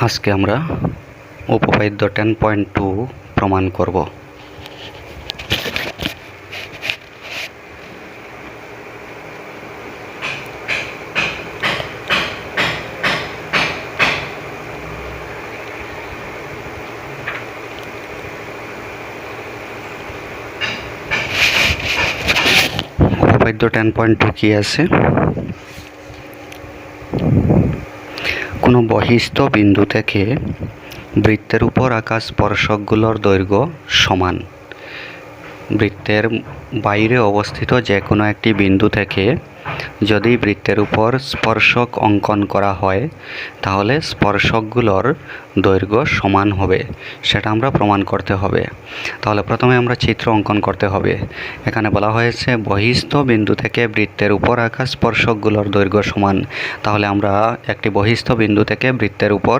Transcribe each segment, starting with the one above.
আজকে আমরা উপপাদ্য 10.2 প্রমাণ করব। উপপাদ্য 10.2 কি আছে? কোনো বহিস্থ বিন্দু থেকে বৃত্তের উপর আঁকা স্পর্শকগুলোর দৈর্ঘ্য সমান। বৃত্তের বাইরে অবস্থিত যে কোনো একটি বিন্দু থেকে যদি বৃত্তের উপর স্পর্শক অঙ্কন করা হয় তাহলে স্পর্শকগুলোর দৈর্ঘ্য সমান হবে, সেটা আমরা প্রমাণ করতে হবে। তাহলে প্রথমে আমরা চিত্র অঙ্কন করতে হবে। এখানে বলা হয়েছে বহিস্থ বিন্দু থেকে বৃত্তের উপর আঁকা স্পর্শকগুলোর দৈর্ঘ্য সমান। তাহলে আমরা একটি বহিস্থ বিন্দু থেকে বৃত্তের উপর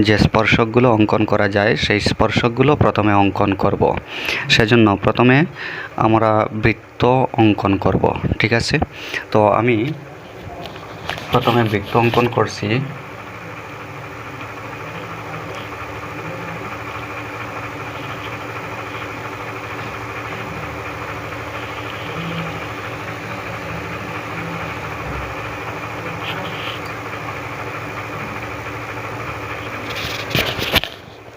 যে স্পর্শকগুলো অঙ্কন করা যায় সেই স্পর্শকগুলো প্রথমে অঙ্কন করব। সেজন্য প্রথমে আমরা বৃত্ত অঙ্কন করব, ঠিক আছে? তো আমি প্রথমে বৃত্ত অঙ্কন করছি।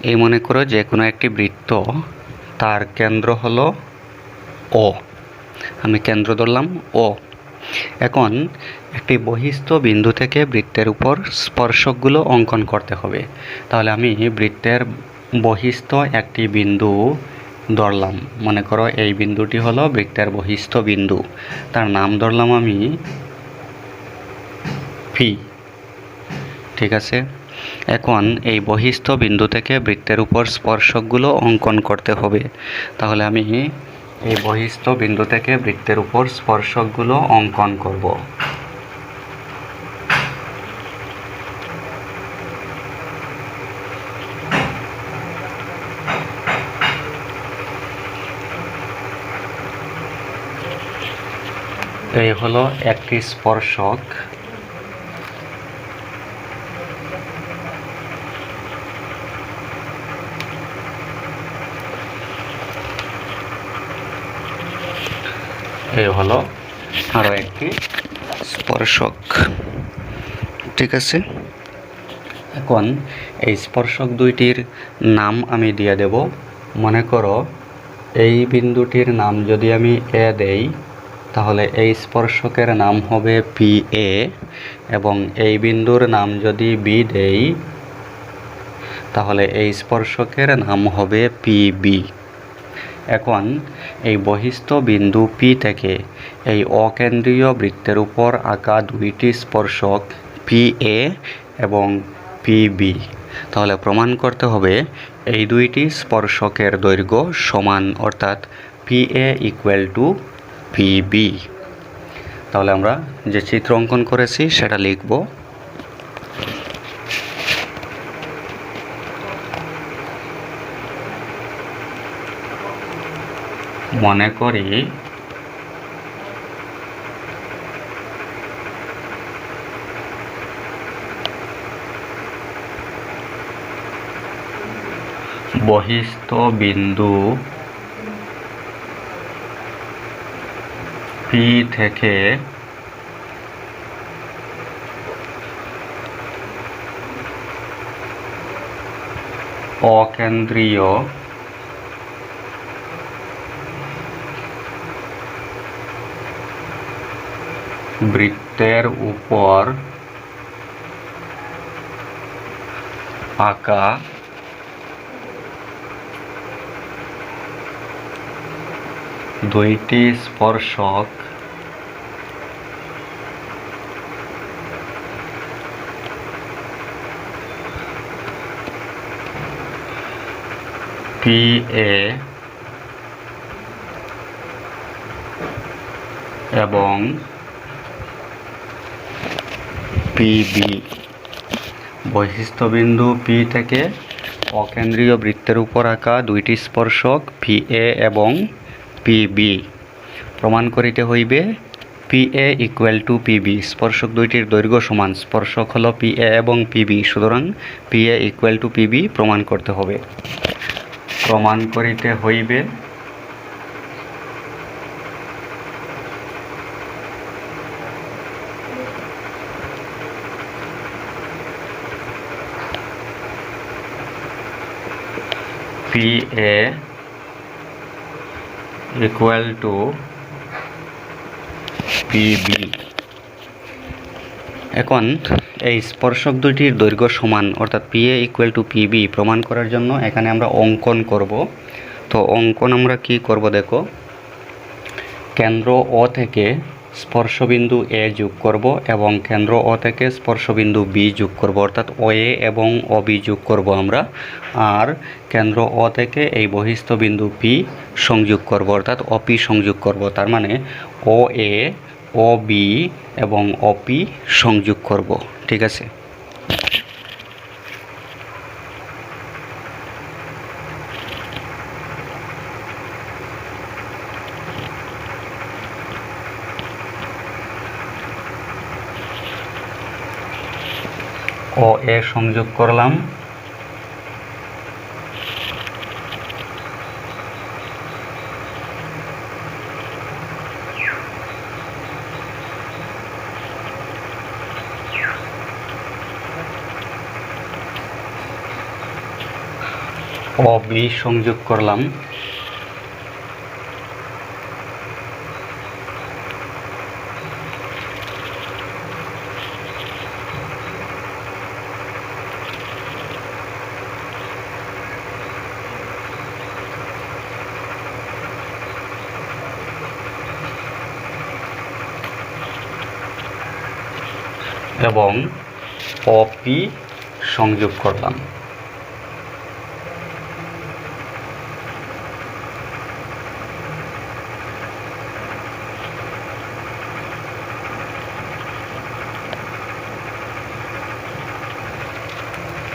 এই মনে করো যে কোনো একটি বৃত্ত, তার কেন্দ্র হলো ও। আমি কেন্দ্র ধরলাম ও। এখন একটি বহিস্থ বিন্দু থেকে বৃত্তের উপর স্পর্শকগুলো অঙ্কন করতে হবে। তাহলে আমি বৃত্তের বহিস্থ একটি বিন্দু ধরলাম। মনে করো এই বিন্দুটি হলো বৃত্তের বহিস্থ বিন্দু, তার নাম ধরলাম আমি পি, ঠিক আছে? এখন এই বহিস্থ বিন্দু থেকে বৃত্তের উপর স্পর্শকগুলো অঙ্কন করতে হবে। তাহলে আমি এই বহিস্থ বিন্দু থেকে বৃত্তের উপর স্পর্শকগুলো অঙ্কন করব। এই হলো একটি স্পর্শক। এই হলো আরও একটি স্পর্শক, ঠিক আছে? এখন এই স্পর্শক দুইটির নাম আমি দিয়ে দেব। মনে করো এই বিন্দুটির নাম যদি আমি এ দেই তাহলে এই স্পর্শকের নাম হবে পি এ, এবং এই বিন্দুর নাম যদি বি দেই তাহলে এই স্পর্শকের নাম হবে পি বি। এখন এই বহিস্থ বিন্দু পি থেকে এই অকেন্দ্রীয় বৃত্তের উপর আঁকা দুইটি স্পর্শক পি এ এবং পি বি। তাহলে প্রমাণ করতে হবে এই দুইটি স্পর্শকের দৈর্ঘ্য সমান, অর্থাৎ P A equal to P B. তাহলে আমরা যে চিত্র অঙ্কন করেছি সেটা লিখব। মনে করি বহিস্থ বিন্দু পি থেকে অকেন্দ্রীয় বৃত্তের উপর আঁকা দুইটি স্পর্শক পি এ এবং পি বি। বহিস্থ বিন্দু পি থেকে অকেন্দ্রীয় বৃত্তের উপর আঁকা দুইটি স্পর্শক পি এ এবং পি বি। প্রমাণ করিতে হইবে P A equal two PB, স্পর্শক দুইটির দৈর্ঘ্য সমান, স্পর্শক হলো পি এ এবং পিবি, সুতরাং P A equal two PB প্রমাণ করতে হবে। প্রমাণ করিতে হইবে P A equal two PB. এখন এই স্পর্শক দুইটির দৈর্ঘ্য সমান অর্থাৎ P A equal two PB প্রমাণ করার জন্য এখানে আমরা অঙ্কন করব। তো অঙ্কন আমরা কি করব দেখো, কেন্দ্র ও থেকে স্পর্শবিন্দু এ যোগ করব এবং কেন্দ্র ও থেকে স্পর্শবিন্দু বি যোগ করব, অর্থাৎ ও এ এবং ও বি যোগ করব আমরা। আর কেন্দ্র ও থেকে এই বহিস্থ বিন্দু পি সংযোগ করব, অর্থাৎ ও পি সংযোগ করব। তার মানে ও এ, ও বি এবং ও পি সংযোগ করব। ঠিক আছে, ও এ সংযোগ করলাম ও বি সংযোগ করলাম এবং ও পি সংযোগ করলাম।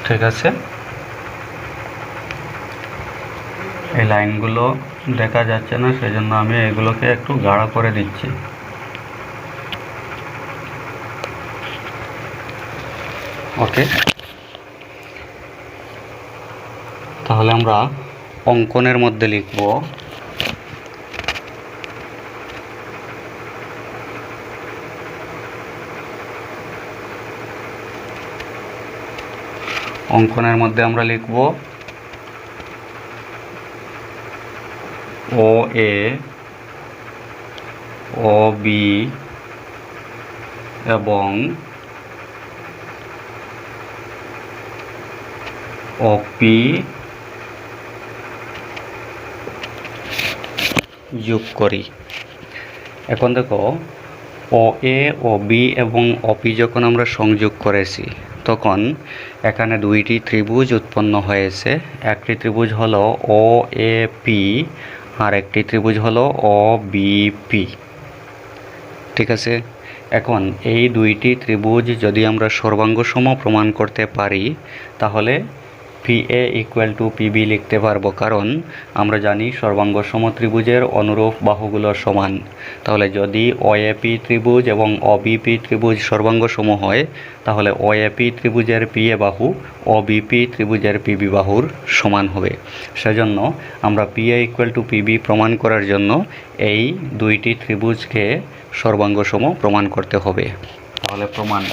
ঠিক আছে, এই লাইনগুলো দেখা যাচ্ছে না, সেজন্য আমি এগুলোকে একটু গাঢ় করে দিচ্ছি। ওকে, তাহলে আমরা অঙ্কনের মধ্যে লিখব আমরা লিখব ও এ, ও বি এবং ও পি যোগ করি। এখন দেখো, ও এ, ও বি এবং ও পি যখন আমরা সংযোগ করেছি তখন এখানে দুইটি ত্রিভুজ উৎপন্ন হয়েছে। একটি ত্রিভুজ হলো ও এ পি আর একটি ত্রিভুজ হলো ও বি পি। ঠিক আছে, এখন এই দুইটি ত্রিভুজ যদি আমরা সর্বাঙ্গসম প্রমাণ করতে পারি তাহলে P A equal two PB লিখতে পারবো, কারণ আমরা জানি সর্বাঙ্গসম ত্রিভুজের অনুরূপ বাহুগুলো সমান। তাহলে যদি ও এ পি ত্রিভুজ এবং ও বি পি ত্রিভুজ সর্বাঙ্গসম হয় তাহলে ও এ পি ত্রিভুজের পি এ বাহু ও বি পি ত্রিভুজের পিবি বাহুর সমান হবে। সেজন্য আমরা P A equal two PB প্রমাণ করার জন্য এই দুইটি ত্রিভুজকে সর্বাঙ্গসম প্রমাণ করতে হবে। তাহলে প্রমাণ,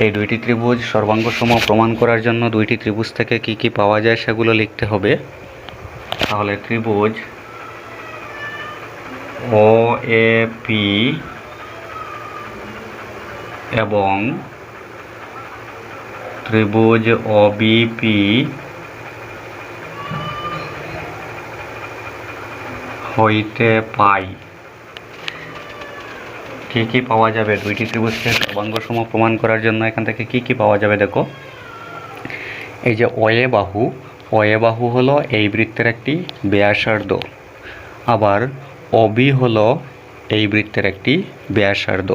এই দুইটি ত্রিভুজ সর্বাঙ্গসম প্রমাণ করার জন্য দুইটি ত্রিভুজ থেকে কি কি পাওয়া যায় সেগুলো লিখতে হবে। তাহলে ত্রিভুজ ও এ পি এবং ত্রিভুজ ও বি পি হইতে পাই। কি কি পাওয়া যাবে দুইটি ত্রিভুজকে সর্বাঙ্গসম প্রমাণ করার জন্য এখান থেকে কি কি পাওয়া যাবে দেখো, এই যে ও এ বাহু হলো এই বৃত্তের একটি ব্যাসার্ধ, আবার ও বি হলো এই বৃত্তের একটি ব্যাসার্ধ।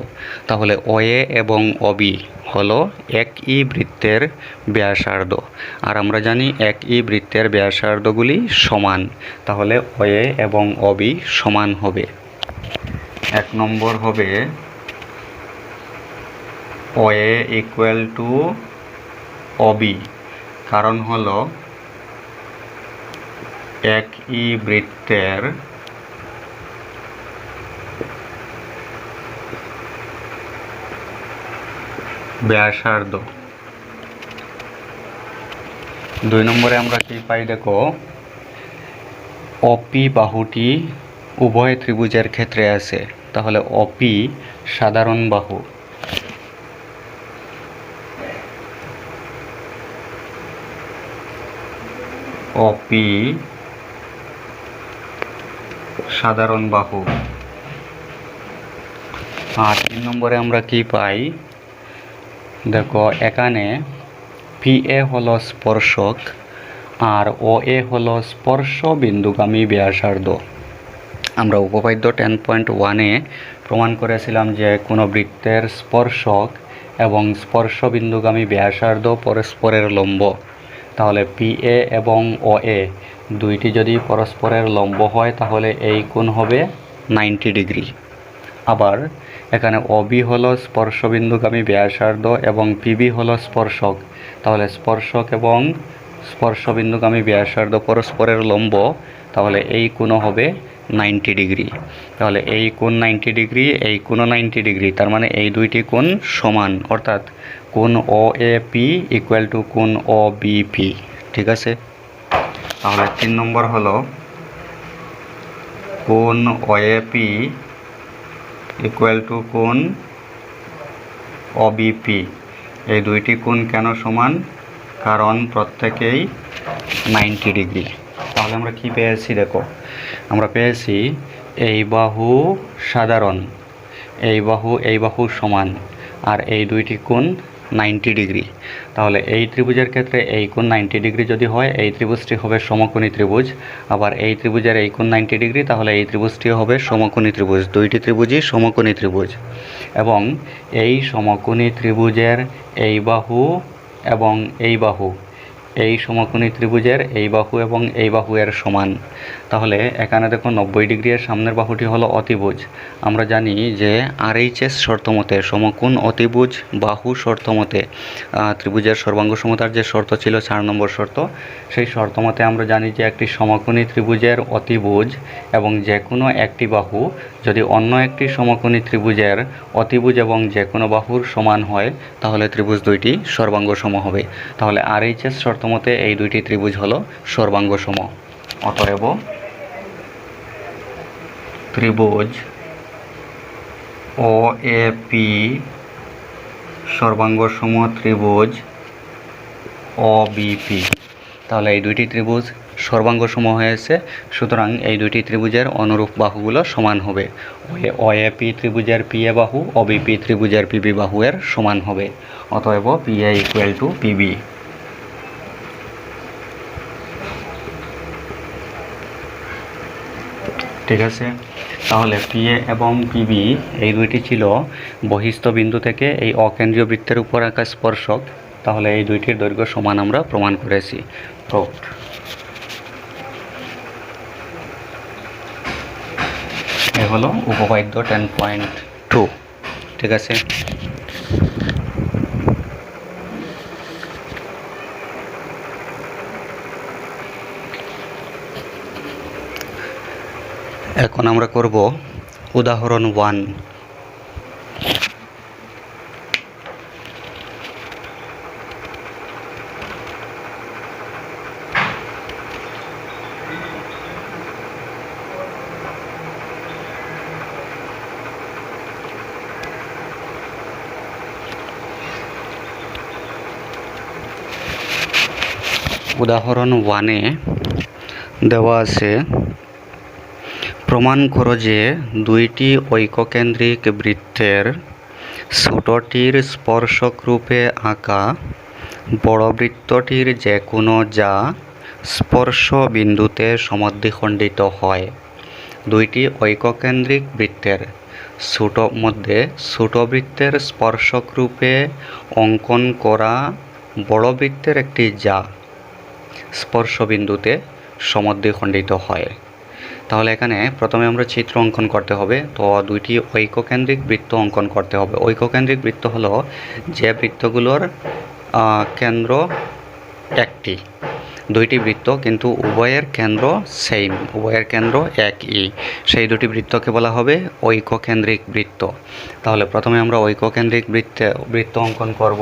তাহলে OA এবং OB হলো একই বৃত্তের ব্যাসার্ধ। আর আমরা জানি একই বৃত্তের ব্যাসার্ধগুলি সমান, তাহলে OA এবং OB সমান হবে। 1 নম্বর হবে OA ইকুয়াল টু OB, কারণ হলো একই বৃত্তের ব্যাসার্ধ। 2 নম্বরে আমরা কি পাই দেখো, OP বাহুটি উভয় ত্রিভুজের ক্ষেত্রে আছে, তাহলে OP সাধারণ বাহু। OP সাধারণ বাহু। আর 3 নম্বরে আমরা কি পাই দেখো, এখানে PA হলো স্পর্শক আর OA হলো স্পর্শ বিন্দুগামী ব্যাসার্ধ। আমরা উপপাদ্য 10.1-এ প্রমাণ করেছিলাম যে কোনো বৃত্তের স্পর্শক এবং স্পর্শ বিন্দুগামী ব্যাসার্ধ পরস্পরের লম্ব। তাহলে PA এবং OA দুইটি যদি পরস্পরের লম্ব হয় তাহলে এই কোণ হবে 90 ডিগ্রি। আবার এখানে OB হলো স্পর্শবিন্দুগামী ব্যাসার্ধ এবং PB হলো স্পর্শক, তাহলে স্পর্শক এবং স্পর্শবিন্দুগামী ব্যাসার্ধ পরস্পরের লম্ব, তাহলে এই কোণও হবে 90 ডিগ্রি। তাহলে এই কোণ 90 ডিগ্রি, এই কোণও 90 ডিগ্রি, তার মানে এই দুইটি কোণ সমান, অর্থাৎ কোণ OAP ইকুয়াল টু কোণ OBP। ঠিক আছে, তাহলে 3 নম্বর হলো কোণ OAP ইকুয়াল টু কোণ OBP। এই দুইটি কোণ কেন সমান? কারণ প্রত্যেকেই 90 ডিগ্রি। তাহলে আমরা কি পেয়েছি দেখো, আমরা পেয়েছি এই বাহু সাধারণ, এই বাহু সমান, আর এই দুইটি কোণ 90 ডিগ্রি। তাহলে এই ত্রিভুজের ক্ষেত্রে এই কোণ 90 ডিগ্রি যদি হয়, এই ত্রিভুজটি হবে সমকোণী ত্রিভুজ। আবার এই ত্রিভুজের এই কোণ 90 ডিগ্রি, তাহলে এই ত্রিভুজটি হবে সমকোণী ত্রিভুজ। দুইটি ত্রিভুজই সমকোণী ত্রিভুজ, এবং এই সমকোণী ত্রিভুজের এই বাহু এবং এই বাহু, এই সমকোণী ত্রিভুজের এই বাহু এবং এই বাহু এর সমান। তাহলে এখানে দেখো 90 ডিগ্রি এর সামনের বাহুটি হলো অতিভুজ। আমরা জানি যে RHS শর্তমতে সমকোণ অতিভুজ বাহু শর্তমতে ত্রিভুজের সর্বাঙ্গ সমতার যে শর্ত ছিল 4 নম্বর শর্ত, সেই শর্তমতে আমরা জানি যে একটি সমকোণী ত্রিভুজের অতিভুজ এবং যে কোনো একটি বাহু যদি অন্য একটি সমকোণী ত্রিভুজের অতিভুজ এবং যে কোনো বাহুর সমান হয়, তাহলে ত্রিভুজ দুইটি সর্বাঙ্গসম হবে। তাহলে RHS শর্তমতে এই দুইটি ত্রিভুজ হলো সর্বাঙ্গসম। অতএব ত্রিভুজ OAP সর্বাঙ্গসম ত্রিভুজ OBP। তাহলে এই দুইটি ত্রিভুজ সর্বাঙ্গসম হয়েছে, সুতরাং এই দুইটি ত্রিভুজের অনুরূপ বাহুগুলো সমান হবে। OAP ত্রিভুজের PA বাহু OBP ত্রিভুজের PB বাহু এর সমান হবে। অতএব PA ইকুয়াল টু PB। ঠিক আছে, তাহলে PA এবং PB এই দুইটি ছিল বহিস্থ বিন্দু থেকে এই অকেন্দ্রীয় বৃত্তের উপর আঁকা স্পর্শক। তাহলে এই দুইটির দৈর্ঘ্য সমান আমরা প্রমাণ করেছি। প্রুভড। এ হলো উপপাদ্য 10.2। ঠিক আছে, এখন আমরা করব উদাহরণ 1। উদাহরণ 1-এ দেওয়া আছে, প্রমাণ করো যে দুইটি ঐককেন্দ্রিক বৃত্তের ছোটটির স্পর্শক রূপে আঁকা বড় বৃত্তটির যে কোনো যা স্পর্শ বিন্দুতে সমদ্বিখণ্ডিত হয়। দুইটি ঐককেন্দ্রিক বৃত্তের ছোট বৃত্তের স্পর্শক রূপে অঙ্কন করা বড় বৃত্তের একটি যা স্পর্শবিন্দুতে সমদ্বিখণ্ডিত হয়। তাহলে এখানে প্রথমে আমরা চিত্র অঙ্কন করতে হবে। তো দুইটি ঐককেন্দ্রিক বৃত্ত অঙ্কন করতে হবে। ঐককেন্দ্রিক বৃত্ত হলো যে বৃত্তগুলোর কেন্দ্র একটি, দুইটি বৃত্ত কিন্তু উভয়ের কেন্দ্র সেম, উভয়ের কেন্দ্র একই, সেই দুটি বৃত্তকে বলা হবে ঐককেন্দ্রিক বৃত্ত। তাহলে প্রথমে আমরা ঐককেন্দ্রিক বৃত্ত অঙ্কন করব।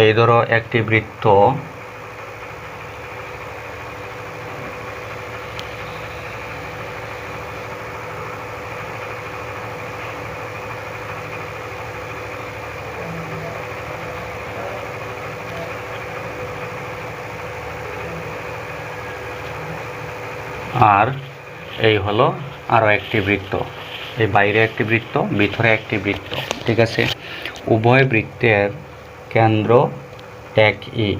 এই ধরো একটি বৃত্ত, আর এই হলো আরও একটি বৃত্ত, এই বাইরে একটি বৃত্ত, ভিতরে একটি বৃত্ত, ঠিক আছে। উভয় বৃত্তের কেন্দ্র একই।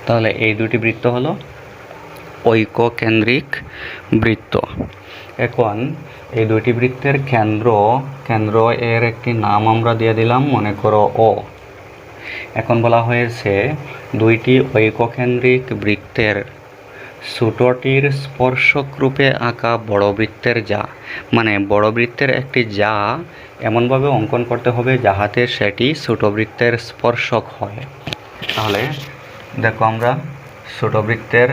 তাহলে এই দুটি বৃত্ত হলো ঐককেন্দ্রিক বৃত্ত। এখন এই দুটি বৃত্তের কেন্দ্র এর একটি নাম আমরা দিয়ে দিলাম, মনে করো ও। এখন বলা হয়েছে দুইটি ঐককেন্দ্রিক বৃত্তের ছোটটির স্পর্শক রূপে আঁকা বড় বৃত্তের যা, মানে বড় বৃত্তের একটি যা এমনভাবে অঙ্কন করতে হবে যাহাতে সেটি ছোট বৃত্তের স্পর্শক হয়। তাহলে দেখো, আমরা ছোট বৃত্তের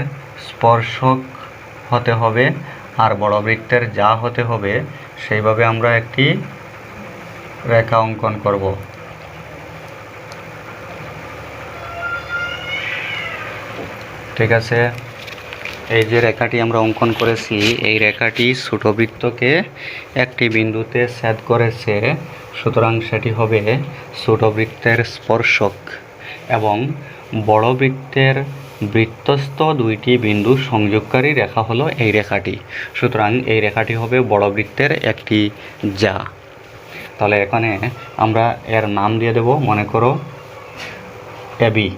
স্পর্শক হতে হবে আর বড় বৃত্তের যা হতে হবে, সেইভাবে আমরা একটি রেখা অঙ্কন করব। ঠিক আছে, এই যে রেখাটি আমরা অঙ্কন করেছি, এই রেখাটি ছোট বৃত্তকে একটি বিন্দুতে ছেদ করেছে, সুতরাং সেটি হবে ছোট বৃত্তের স্পর্শক। এবং বড় বৃত্তের বৃত্তস্থ দুইটি বিন্দু সংযোগকারী রেখা হলো এই রেখাটি, সুতরাং এই রেখাটি হবে বড় বৃত্তের একটি যা। তাহলে এখানে আমরা এর নাম দিয়ে দেব, মনে করো এবি।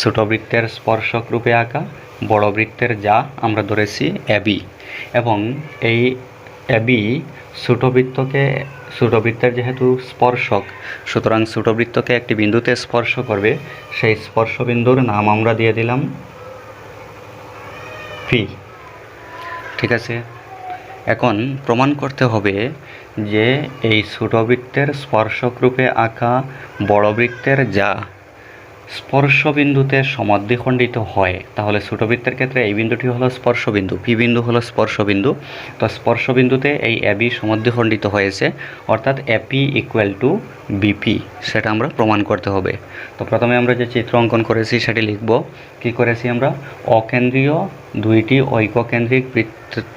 ছোট বৃত্তের স্পর্শক রূপে আঁকা বড় বৃত্তের যা আমরা ধরেছি এবি। এবং এই এবি ছোট বৃত্তের যেহেতু স্পর্শক, সুতরাং ছোট বৃত্তকে একটি বিন্দুতে স্পর্শ করবে, সেই স্পর্শ বিন্দুর নাম আমরা দিয়ে দিলাম পি। ঠিক আছে, এখন প্রমাণ করতে হবে যে এই ছোট বৃত্তের স্পর্শক রূপে আঁকা বড় বৃত্তের যা স্পর্শবিন্দুতে সমদ্বিখণ্ডিত হয়। তাহলে ছোট বৃত্তের ক্ষেত্রে এই বিন্দুটি হলো স্পর্শবিন্দু, পি বিন্দু হলো স্পর্শবিন্দু। তো স্পর্শবিন্দুতে এই এবি সমদ্বিখণ্ডিত হয়েছে, অর্থাৎ এপি ইকুয়াল টু বিপি, সেটা আমরা প্রমাণ করতে হবে। তো প্রথমে আমরা যে চিত্র অঙ্কন করেছি সেটি লিখব। কি করেছি আমরা? অকেন্দ্রীয় দুইটি ঐককেন্দ্রিক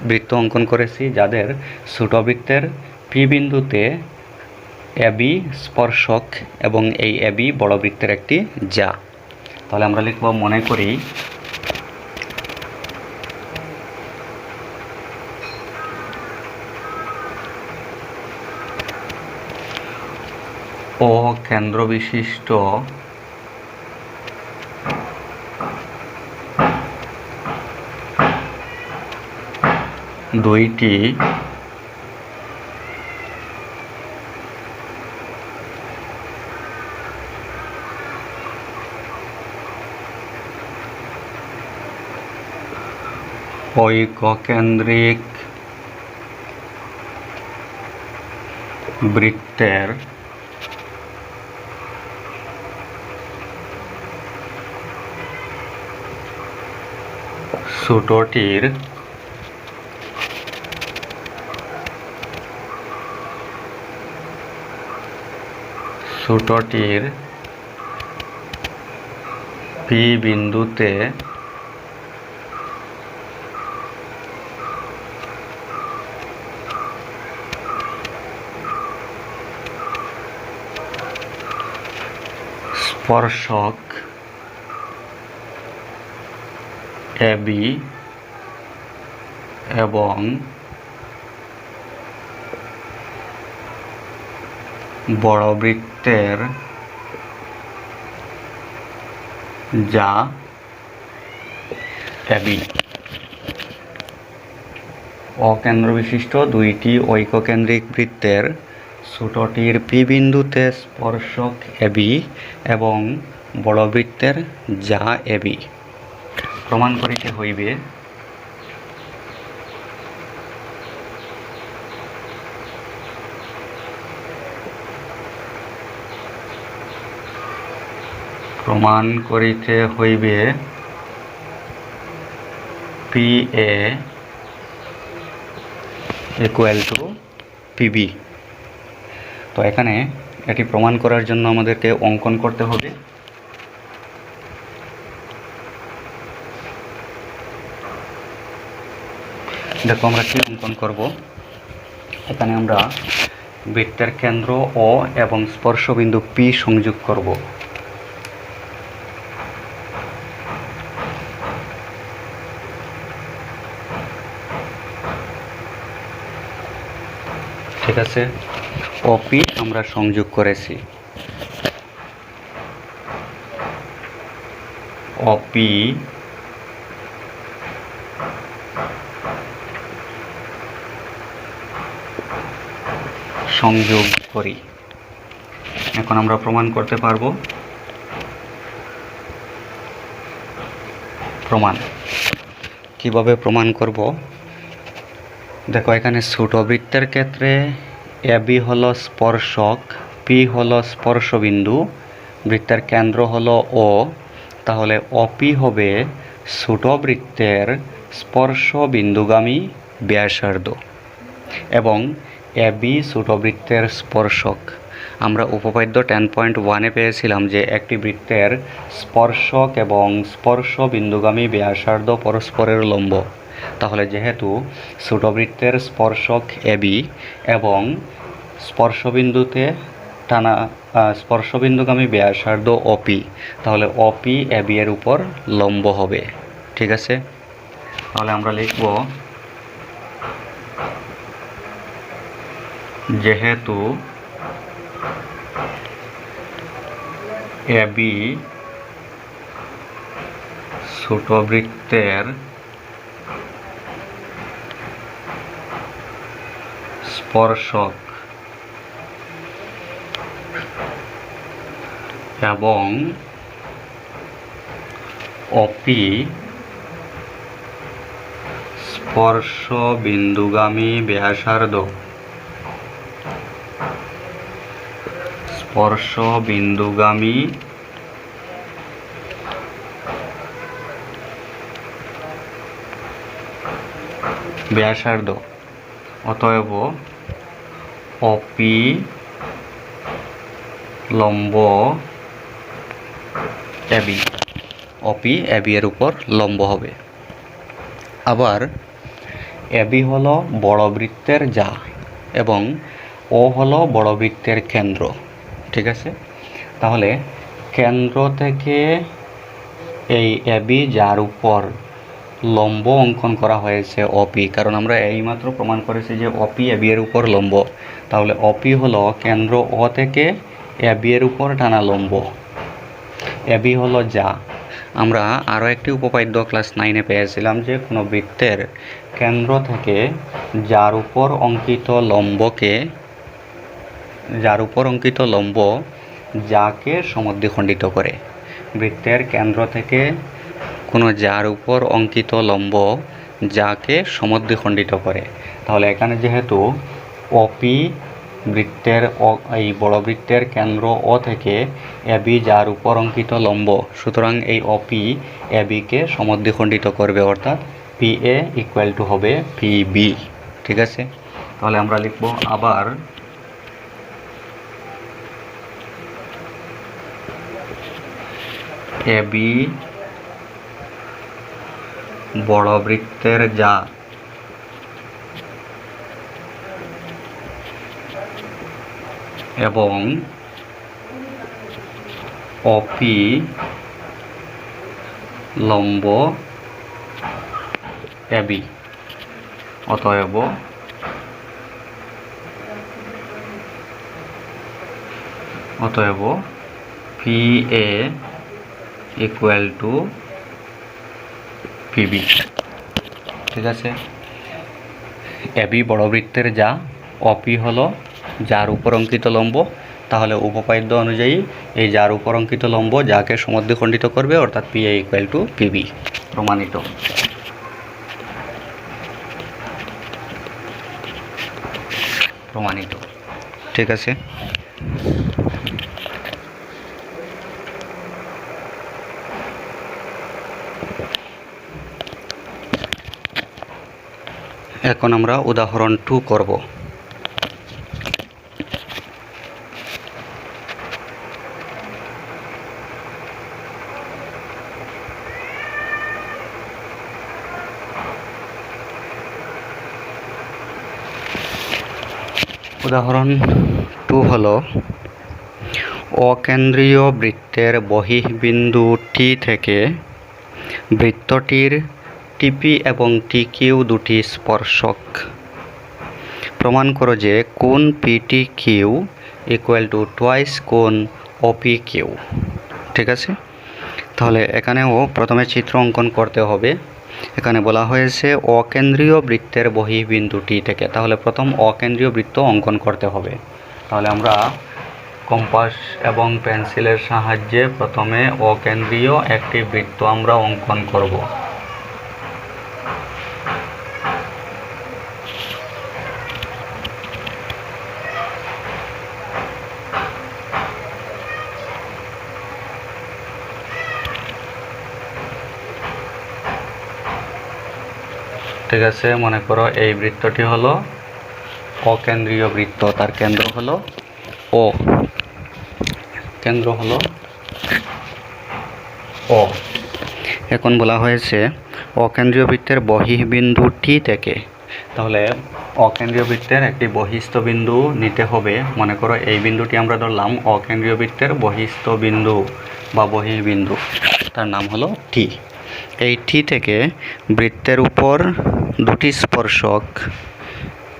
বৃত্ত অঙ্কন করেছি, যাদের ছোট বৃত্তের পি বিন্দুতে এবি স্পর্শক এবং এই এবি বড় বৃত্তের একটি যা। তাহলে আমরা লিখব, মনে করি ও কেন্দ্র বিশিষ্ট দুইটি ঐককেন্দ্রিক বৃত্তের ছোটটির পি বিন্দুতে স্পর্শক এবি এবং বড় বৃত্তের যা এবি। অকেন্দ্র বিশিষ্ট দুইটি ঐককেন্দ্রিক বৃত্তের ছোটটির পি বিন্দুতে স্পর্শক এবি এবং বড় বৃত্তের যা এবি প্রমাণ করিতে হইবে P A equal two PB. তো এখানে এটি প্রমাণ করার জন্য আমাদেরকে অঙ্কন করতে হবে। দেখো আমরা কি অঙ্কন করব। এখানে আমরা বৃত্তের কেন্দ্র ও এবং স্পর্শবিন্দু পি সংযোগ করব। ঠিক আছে, ওপি আমরা সংযোগ করেছি। ওপি সংযোগ করি। এখন আমরা প্রমাণ করতে পারবো। প্রমাণ কিভাবে প্রমাণ করব? দেখো এখানে ছোট বৃত্তের ক্ষেত্রে এবি হলো স্পর্শক, পি হলো স্পর্শবিন্দু, বৃত্তের কেন্দ্র হলো ও, তাহলে অপি হবে ছোট বৃত্তের স্পর্শ বিন্দুগামী ব্যাসার্ধ এবং এবি ছোট বৃত্তের স্পর্শক। আমরা উপপাদ্য 10.1-এ পেয়েছিলাম যে একটি বৃত্তের স্পর্শক এবং স্পর্শ বিন্দুগামী ব্যাসার্ধ পরস্পরের লম্ব। তাহলে যেহেতু ছোট বৃত্তের স্পর্শক এবি এবং স্পর্শবিন্দুতে টানা স্পর্শবিন্দুগামী ব্যাসার্ধ অপি, তাহলে অপি এবি এর উপর লম্ব হবে। ঠিক আছে, তাহলে আমরা লিখব যেহেতু এবি ছোট বৃত্তের স্পর্শক এবং অপি স্পর্শ বিন্দুগামী ব্যাসার্ধ, স্পর্শ বিন্দুগামী ব্যাসার্ধ, অতএব অপি লম্ব এবি, অপি এবি এর উপর লম্ব হবে। আবার এবি হলো বড় বৃত্তের যা এবং ও হলো বড় বৃত্তের কেন্দ্র। ঠিক আছে, তাহলে কেন্দ্র থেকে এই এবি যার উপর লম্ব অঙ্কন করা হয়েছে অপি, কারণ আমরা এইমাত্র প্রমাণ করেছি যে অপি এবি এর উপর লম্ব, তাহলে অপি হলো কেন্দ্র ও থেকে এবি এর উপর টানা লম্ব। এবি হলো যা। আমরা আরও একটি উপপাদ্য ক্লাস 9-এ পেয়েছিলাম যে কোনো বৃত্তের কেন্দ্র থেকে যার উপর অঙ্কিত লম্ব যাকে সমদ্বিখণ্ডিত করে। বৃত্তের কেন্দ্র থেকে কোনো যার উপর অঙ্কিত লম্ব যাকে সমদ্বিখণ্ডিত করে। তাহলে এখানে যেহেতু অপি বৃত্তের এই বড় বৃত্তের কেন্দ্র ও থেকে এবি যার উপর অঙ্কিত লম্ব, সুতরাং এই অপি এবিকে সমদ্বিখণ্ডিত করবে, অর্থাৎ পি এ ইকুয়াল টু হবে পিবি। ঠিক আছে, তাহলে আমরা লিখব আবার এবি বড় বৃত্তের যা এবং অপি লম্ব এবি, অতএব অতএব P A equal two PB. ঠিক আছে, এবি বড় বৃত্তের যা, অপি হলো যার উপর অঙ্কিত লম্ব। তাহলে উপপাদ্য অনুযায়ী এই যার উপর অঙ্কিত লম্ব যাকে সমদ্বিখণ্ডিত করবে, অর্থাৎ P A equal two PB. প্রমাণিত। প্রমাণিত। ঠিক আছে, এখন আমরা উদাহরণ 2 করব। উদাহরণ 2 হলো অকেন্দ্রীয় বৃত্তের বহিঃবিন্দু টি থেকে বৃত্তটির টিপি এবং টিকিউ দুটি স্পর্শক। প্রমাণ করো যে কোণ PT Q equal to twice কোণ ওপি কিউ। ঠিক আছে, তাহলে এখানেও প্রথমে চিত্র অঙ্কন করতে হবে। এখানে বলা হয়েছে অকেন্দ্রীয় বৃত্তের বহিঃবিন্দু টি থেকে, তাহলে প্রথম অকেন্দ্রীয় বৃত্ত অঙ্কন করতে হবে। তাহলে আমরা কম্পাস এবং পেন্সিলের সাহায্যে প্রথমে অকেন্দ্রীয় একটি বৃত্ত আমরা অঙ্কন করব। ঠিক আছে, মনে করো এই বৃত্তটি হলো অকেন্দ্রীয় বৃত্ত, তার কেন্দ্র হলো ও। কেন্দ্র হলো ও। এখন বলা হয়েছে অকেন্দ্রীয় বৃত্তের বহিঃবিন্দু টি থেকে, তাহলে অকেন্দ্রীয় বৃত্তের একটি বহিস্থ বিন্দু নিতে হবে। মনে করো এই বিন্দুটি আমরা ধরলাম অকেন্দ্রীয় বৃত্তের বহিস্থ বিন্দু বা বহিঃবিন্দু, তার নাম হলো টি। এই টি থেকে বৃত্তের উপর দুটি স্পর্শক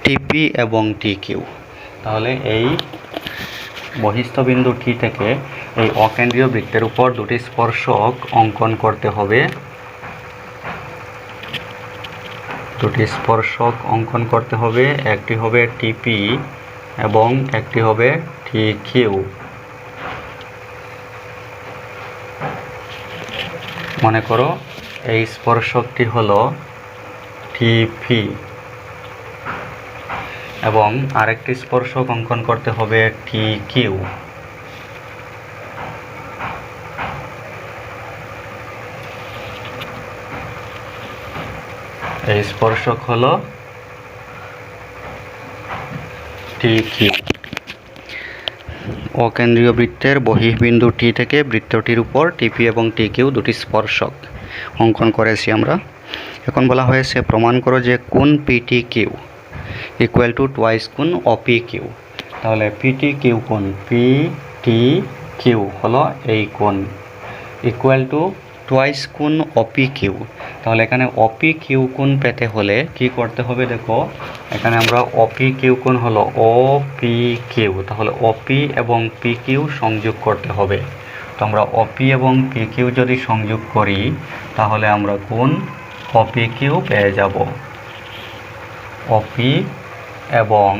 টিপি এবং টিকিউ। তাহলে এই বহিস্থ বিন্দু টি থেকে এই অকেন্দ্রীয় বৃত্তের উপর দুটি স্পর্শক অঙ্কন করতে হবে। দুটি স্পর্শক অঙ্কন করতে হবে, একটি হবে টিপি এবং একটি হবে টিকিউ। মনে করো এই স্পর্শকটি হলো টিপি এবং আরেকটি স্পর্শক অঙ্কন করতে হবে টিকিউ। এই স্পর্শক হলো টিকিউ। অকেন্দ্রীয় বৃত্তের বহিঃবিন্দু টি থেকে বৃত্তটির উপর টিপি এবং টিকিউ দুটি স্পর্শক অঙ্কন করেছি আমরা। এখন বলা হয়েছে প্রমাণ করো যে কোণ PT Q equal to twice কোণ ওপি কিউ। তাহলে পিটি কিউ কোণ, পি টি কিউ হলো এই কোণ, ইকুয়াল টু টোয়াইস কোণ ওপি কিউ। তাহলে এখানে ওপি কিউ কোণ পেতে হলে কি করতে হবে? দেখো এখানে আমরা ওপি কিউ কোণ হলো ও পি কিউ, তাহলে ওপি এবং পি কিউ সংযোগ করতে হবে। তো আমরা ওপি এবং পি কিউ যদি সংযোগ করি তাহলে আমরা কোণ ওপি কিউ পেয়ে যাব। ওপি এবং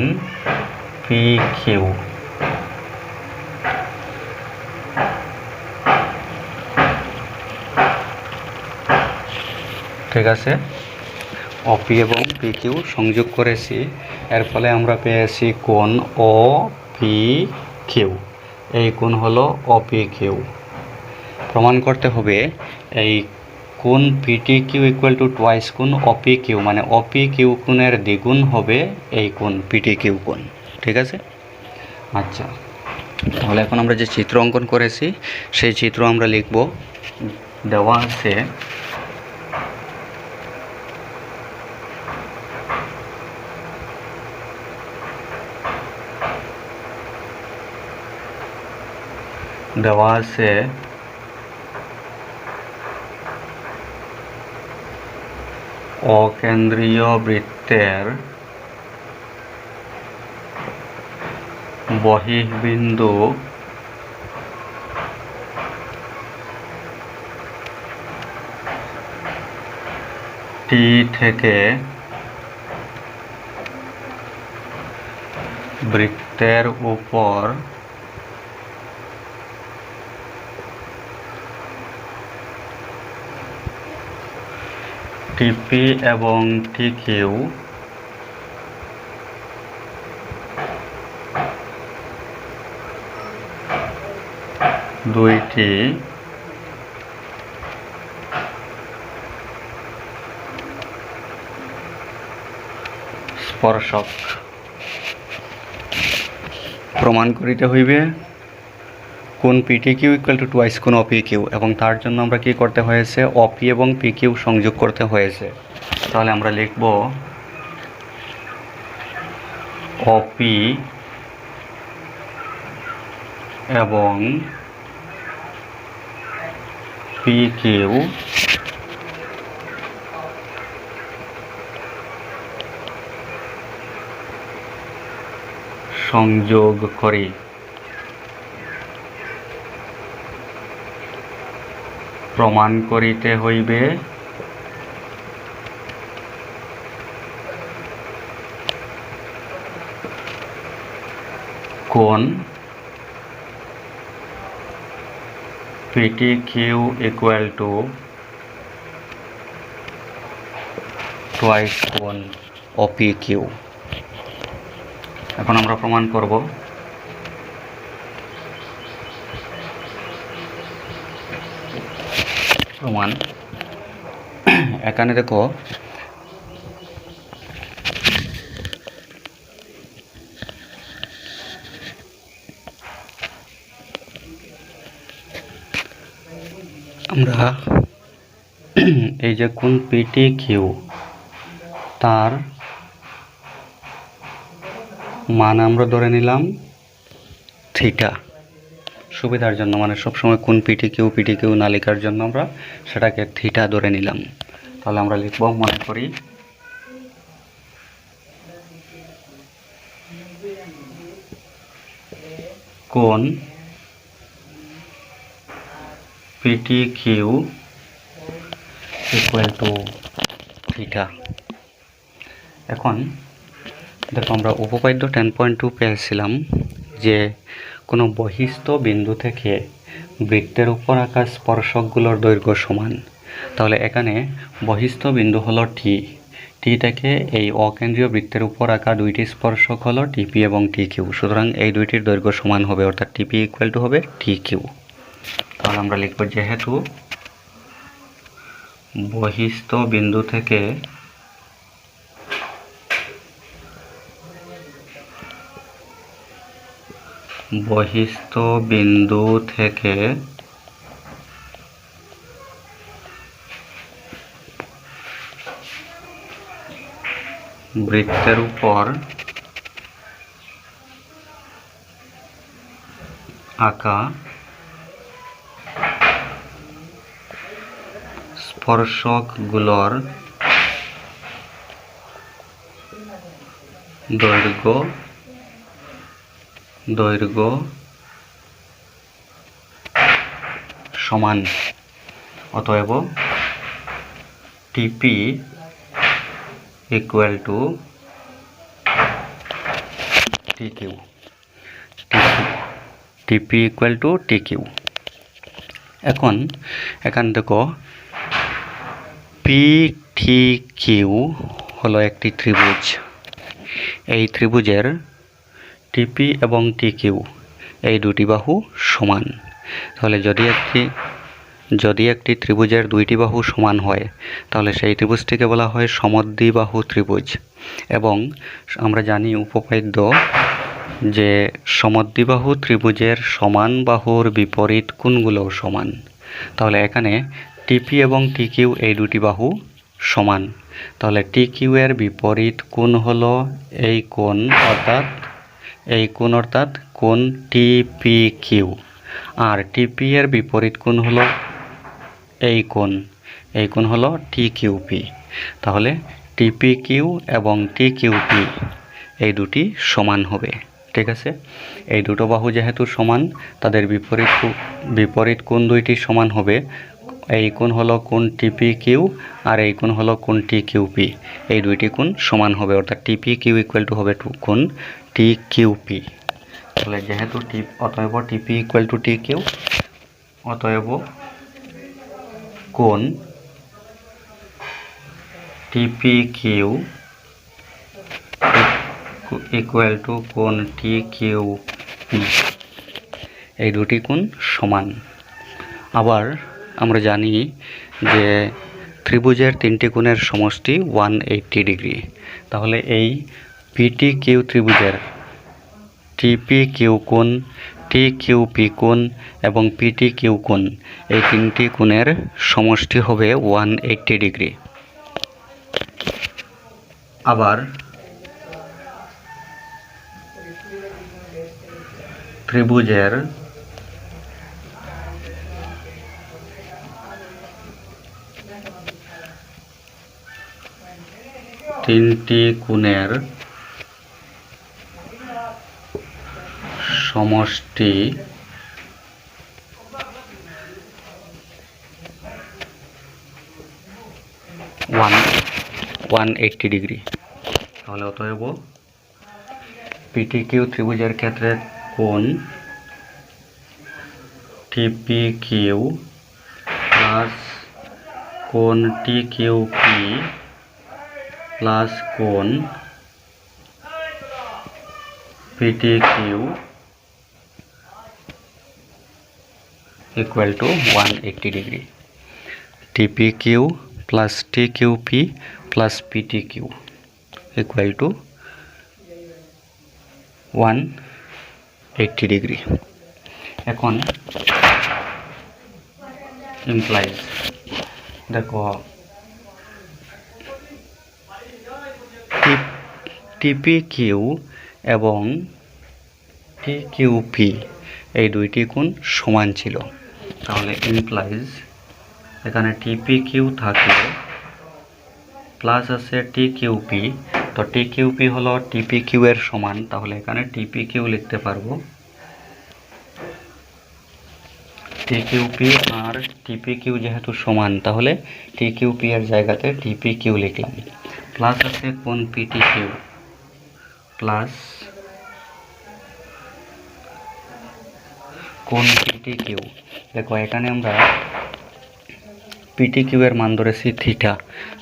পি কিউ। ঠিক আছে, ওপি এবং পি কিউ সংযোগ করেছি, এর ফলে আমরা পেয়েছি কোণ ও পি কিউ। এই কোণ হলো ওপি কিউ। প্রমাণ করতে হবে এই কোণ PT Q equal to twice কোণ ওপি কিউ, মানে ওপি কিউ কোণের দ্বিগুণ হবে এই কোণ পিটি কিউ কোণ। ঠিক আছে, আচ্ছা তাহলে এখন আমরা যে চিত্র অঙ্কন করেছি সেই চিত্র আমরা লিখব। দেওয়া আছে অকেন্দ্রীয় বৃত্তের বহিঃবিন্দু টি থেকে বৃত্তের উপর টিপি এবং টিকিউ দুইটি স্পর্শক। প্রমাণ করিতে হইবে কোন PT Q equal to twice কোন অপি কিউ, এবং তার জন্য আমরা কি করতে হয়েছে, অপি এবং পি কিউ সংযোগ করতে হয়েছে। তাহলে আমরা লিখব অপি এবং পি কিউ সংযোগ করি। প্রমাণ করিতে হইবে কোন PT Q equal to twice কোন অপি কিউ। এখন আমরা প্রমাণ করব। প্রমাণ এখানে দেখো আমরা এই যে কোন পিটি কিউ তার মান আমরা ধরে নিলাম থিটা, সুবিধার জন্য, মানে সবসময় কোন পিটি কিউ না লেখার জন্য আমরা সেটাকে থিটা ধরে নিলাম। তাহলে আমরা লিখব, মনে করি কোন PT Q equal to theta. এখন দেখো আমরা উপপাদ্য 10.2 পেয়েছিলাম যে কোনো বহিস্থ বিন্দু থেকে বৃত্তের উপর আঁকা স্পর্শকগুলোর দৈর্ঘ্য সমান। তাহলে এখানে বহিস্থ বিন্দু হলো টি থেকে এই অকেন্দ্রীয় বৃত্তের উপর আঁকা দুইটি স্পর্শক হলো টিপি এবং টি কিউ। সুতরাং এই দুইটির দৈর্ঘ্য সমান হবে, অর্থাৎ টিপি ইকুয়াল টু হবে টি কিউ। তাহলে আমরা লিখব, যেহেতু বহিস্থ বিন্দু থেকে বৃত্তের উপর আঁকা স্পর্শকগুলোর দৈর্ঘ্য সমান। অতএব টিপি ইকুয়াল টু টি কিউ। টিপি ইকুয়াল টু টি কিউ। এখন এখানে দেখো পি টি কিউ হলো একটি ত্রিভুজ। এই ত্রিভুজের টিপি এবং টি কিউ এই দুটি বাহু সমান। তাহলে যদি একটি ত্রিভুজের দুইটি বাহু সমান হয় তাহলে সেই ত্রিভুজটিকে বলা হয় সমদ্বিবাহু ত্রিভুজ। এবং আমরা জানি উপপাদ্য যে সমদ্বিবাহু ত্রিভুজের সমান বাহুর বিপরীত কোণগুলোও সমান। তাহলে এখানে টিপি এবং টি কিউ এই দুটি বাহু সমান। তাহলে টি কিউ এর বিপরীত কোণ হলো এই কোণ, অর্থাৎ কোণ টিপি কিউ। আর টিপি এর বিপরীত কোণ হলো এই কোণ হলো টি কিউ পি। তাহলে টিপি কিউ এবং টি কিউ পি এই দুটি সমান হবে। ঠিক আছে, এই দুটো বাহু যেহেতু সমান তাদের বিপরীত কোণ দুইটি সমান হবে, এই কোণ হলো কোণ টিপি কিউ আর এই কোণ হলো কোণ টি কিউ পি। এই দুইটি কোণ সমান হবে, অর্থাৎ টিপি কিউ ইকুয়াল টু হবে কোণ টি কিউ পি। তাহলে যেহেতু অতএব টিপি ইকুয়াল টু টি কিউ, অতএব কোণ টিপি কিউ ইকুয়াল টু কোণ টি কিউ পি, এই দুটি কোণ সমান। আবার আমরা জানি যে ত্রিভুজের তিনটি কোণের সমষ্টি 180 ডিগ্রি। তাহলে এই পিটি কিউ ত্রিভুজের টিপি কিউ কোণ, টি কিউ পি কোণ এবং পিটি কিউ কোণ, এই তিনটি কোণের সমষ্টি হবে 180 ডিগ্রি। আবার ত্রিভুজের তিনটি কোণের সমষ্টি 180 ডিগ্রি। তাহলে অতএব পিটি কিউ ত্রিভুজের ক্ষেত্রে কোণ টিপি কিউ প্লাস কোণ টি কিউ পি প্লাস কোণ PT Q equal to 180 degree. TP Q plus T Q P plus PT Q equal to 180 degree. এখন ইমপ্লাইজ, দেখো টিপি কিউ এবং টি কিউ পি এই দুইটি কোণ সমান ছিল। তাহলে ইমপ্লাইজ এখানে টিপি কিউ থাকলে প্লাস আছে টি কিউ পি, তো টি কিউ পি হলো টিপি কিউ এর সমান, তাহলে এখানে টিপি কিউ লিখতে পারবো। টি কিউ পি আর টিপি কিউ যেহেতু সমান, তাহলে টি কিউ পি এর জায়গাতে টিপি কিউ লিখলাম। প্লাস আছে কোণ পিটি কিউ প্লাস কোণ পিটি কিউ। দেখো এখানে আমরা পিটি কিউ এর মান ধরেছি থিটা,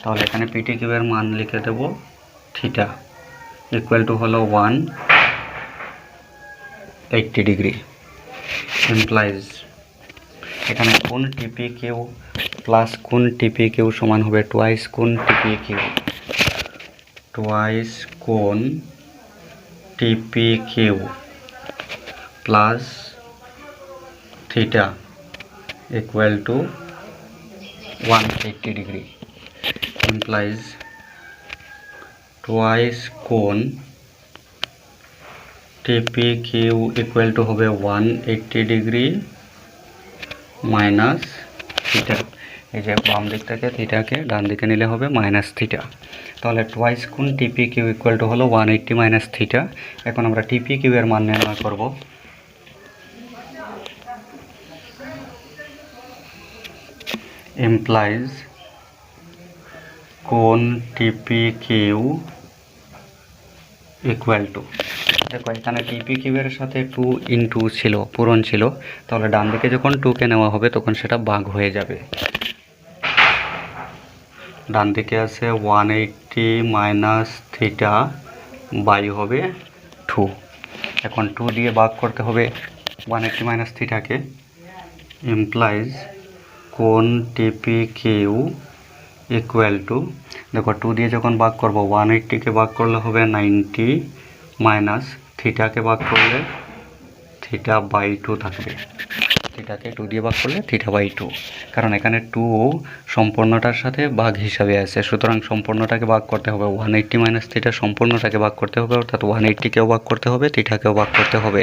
তাহলে এখানে পিটি কিউ এর মান লিখে দেব থিটা ইকুয়াল টু হলো 180 ডিগ্রি। ইমপ্লাইজ এখানে কোণ টিপি কিউ প্লাস কোণ টিপি কিউ সমান হবে টোয়াইস কোণ টিপি কিউ, টোয়াইস কোণ TP Q plus theta equal to 180 degree. Implies twice কোণ টিপি কিউ ইকুয়াল টু হবে 180 ডিগ্রি মাইনাস থিটা। এই যে বাম দিক থেকে থিটাকে ডান দিকে নিলে হবে মাইনাস থিটা। তাহলে টোয়াইস কোণ টিপি কিউ ইকুয়াল টু হলো 180 মাইনাস থিটা। এখন আমরা টিপি কিউ এর মান নির্ণয় করব। ইমপ্লাইজ কোণ টিপি কিউ ইকুয়াল টু, দেখো এখানে টিপি কিউ এর সাথে 2 ইনটু ছিল, পূরণ ছিল, তাহলে ডান দিকে যখন 2 কে নেওয়া হবে তখন সেটা ভাগ হয়ে যাবে। ডান দিকে আছে 180 মাইনাস থিটা বাই হবে 2। এখন 2 দিয়ে ভাগ করতে হবে 180 মাইনাস থিটাকে। ইমপ্লাইজ কোণ টিপি কিউ ইকুয়াল টু, দেখো 2 দিয়ে যখন ভাগ করব 180কে ভাগ করলে হবে 90 মাইনাস থিটাকে ভাগ করলে থিটা বাই 2 থাকবে। থিটাকে 2 দিয়ে ভাগ করলে থিটা বাই 2, কারণ এখানে 2 সম্পূর্ণটার সাথে ভাগ হিসাবে আছে, সুতরাং সম্পূর্ণটাকে ভাগ করতে হবে 180 মাইনাস থিটা সম্পূর্ণটাকে ভাগ করতে হবে, অর্থাৎ 180কেও ভাগ করতে হবে, থিটাকেও ভাগ করতে হবে।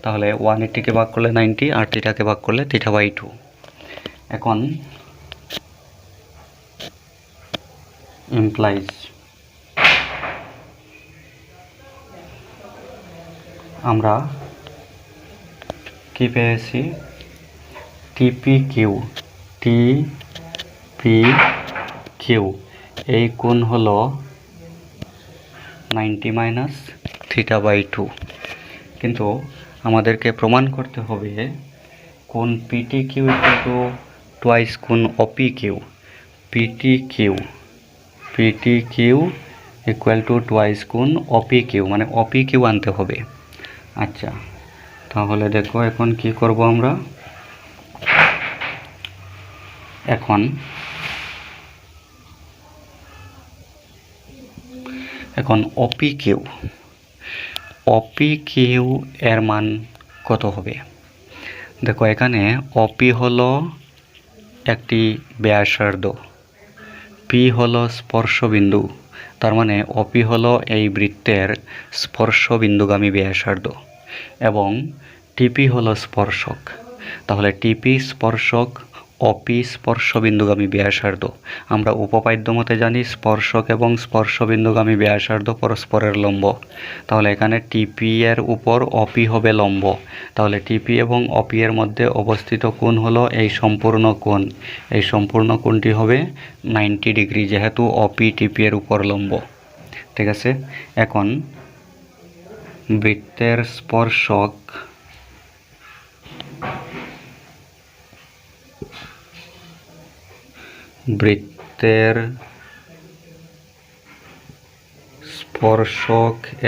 তাহলে 180কে ভাগ করলে 90 আর থিটাকে ভাগ করলে থিটা বাই 2। এখন ইমপ্লাইজ আমরা কি পেয়েছি, টিপি কিউ টি পি কিউ, এই কোণ হলো 90 - θ/2। কিন্তু আমাদেরকে প্রমাণ করতে হবে কোণ PT Q equal to twice কোণ OP Q. PT Q equal to twice কোণ অপি কিউ, মানে অপি কিউ আনতে হবে। আচ্ছা, তাহলে দেখো এখন কি করব আমরা। এখন অপি কিউ এর মান কত হবে? দেখো এখানে অপি হলো একটি ব্যাসার্ধ, পি হলো স্পর্শবিন্দু, তার মানে অপি হলো এই বৃত্তের স্পর্শবিন্দুগামী ব্যাসার্ধ, এবং টিপি হলো স্পর্শক। তাহলে টিপি স্পর্শক, অপি স্পর্শবিন্দুগামী ব্যাসার্ধ। আমরা উপপাদ্য মতে জানি স্পর্শক এবং স্পর্শবিন্দুগামী ব্যাসার্ধ পরস্পরের লম্ব। তাহলে এখানে টিপি এর উপর অপি হবে লম্ব। তাহলে টিপি এবং অপি এর মধ্যে অবস্থিত কোণ হলো এই সম্পূর্ণ কোণ। এই সম্পূর্ণ কোণটি হবে 90 ডিগ্রি, যেহেতু অপি টিপি এর উপর লম্ব। ঠিক আছে, এখন বৃত্তের স্পর্শক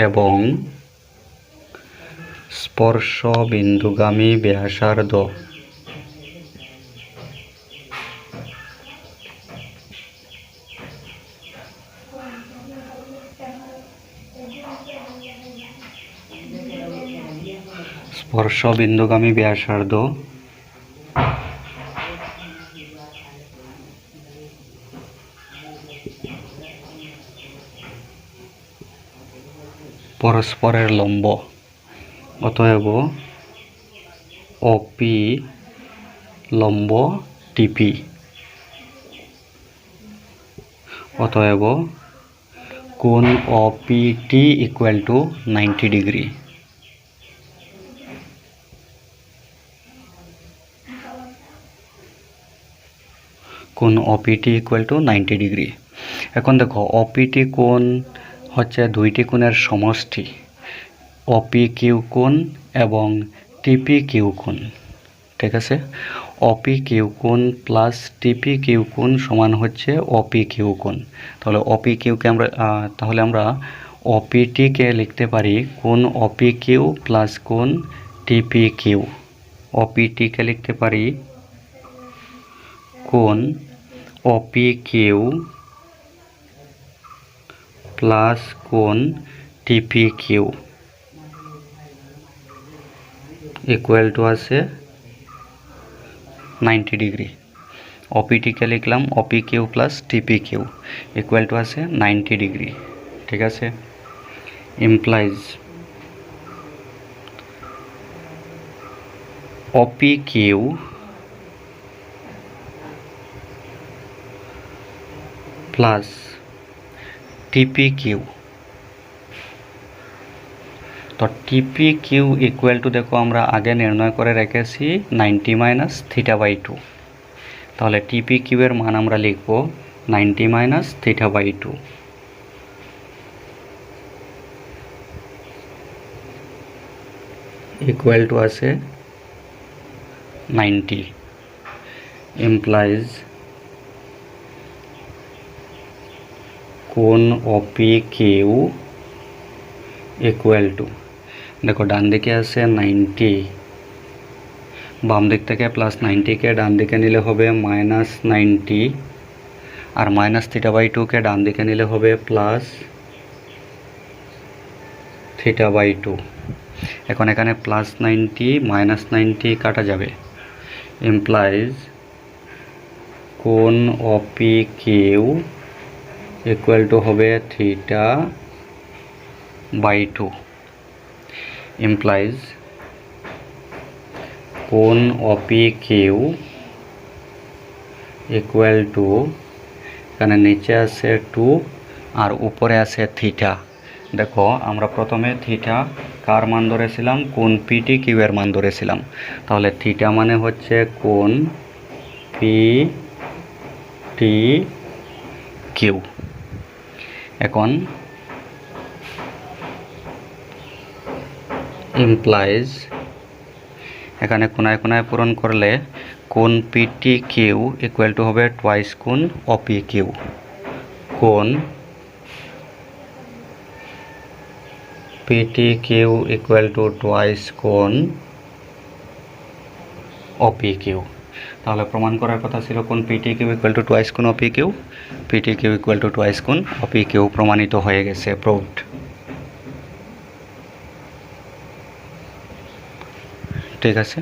এবং স্পর্শবিন্দুগামী ব্যাসার্ধ পরস্পরের লম্ব। অতএব অপি লম্ব টিপি, অতএব কোণ অপিটি ইকুয়াল টু 90 ডিগ্রি। কোণ অপিটি ইকুয়াল টু 90 ডিগ্রি। এখন দেখো অপিটি কোণ হচ্ছে দুইটি কোণের সমষ্টি, অপি কিউ কোণ এবং টিপি কিউ কোণ। ঠিক আছে, অপি কিউ কোণ প্লাস টিপি কিউ কোণ সমান হচ্ছে অপি কিউ কোণ। তাহলে অপি কিউকে আমরা অপিটিকে লিখতে পারি কোণ অপি কিউ প্লাস কোণ টিপি কিউ। অপিটিকে লিখতে পারি কোণ অপি কিউ প্লাস কোণ টিপি কিউ ইকুয়াল টু আছে 90 ডিগ্রি। অপিটিকে লিখলাম অপি কিউ প্লাস টিপি কিউ ইকুয়াল টু আছে 90 ডিগ্রি। ঠিক আছে, ইমপ্লাইজ অপি কিউ প্লাস টিপি কিউ। তো টিপি কিউ ইকুয়াল টু দেখো আমরা আগে নির্ণয় করে রেখেছি 90 - θ/2। তাহলে টিপি কিউ এর মান আমরা লিখব 90 - θ/2 ইকুয়াল টু আছে 90। ইমপ্লাইজ কোণ অপি কিউ ইকুয়াল টু, দেখো ডান দিকে আছে 90, বাম দিক থেকে প্লাস 90কে ডান দিকে নিলে হবে -90, আর -θ/2কে ডান দিকে নিলে হবে প্লাস θ/2। এখন এখানে +90 -90 কাটা যাবে। ইমপ্লাইজ কোণ অপি কিউ ইকুয়াল টু হবে θ/2। ইমপ্লাইজ কোণ অপি কিউ ইকুয়াল টু, এখানে নিচে আছে 2 আর উপরে আছে থিটা। দেখো আমরা প্রথমে থিটা কার মান ধরেছিলাম? কোণ পিটি কিউ এর মান ধরেছিলাম। তাহলে থিটা মানে হচ্ছে কোণ পি টি কিউ। এখন ইমপ্লাইজ, এখানে কোনায় কোনায় পূরণ করলে কোন পিটি কিউ ইকুয়াল টু হবে টোয়াইস কোন অপি কিউ। কোন PT Q equal to twice কোন অপি কিউ। তাহলে প্রমাণ করার কথা ছিল কোন PT Q equal to twice কোন OP Q, PT Q equal to twice কোন অপি কিউ প্রমাণিত হয়ে গেছে, প্রুভড। ঠিক আছে।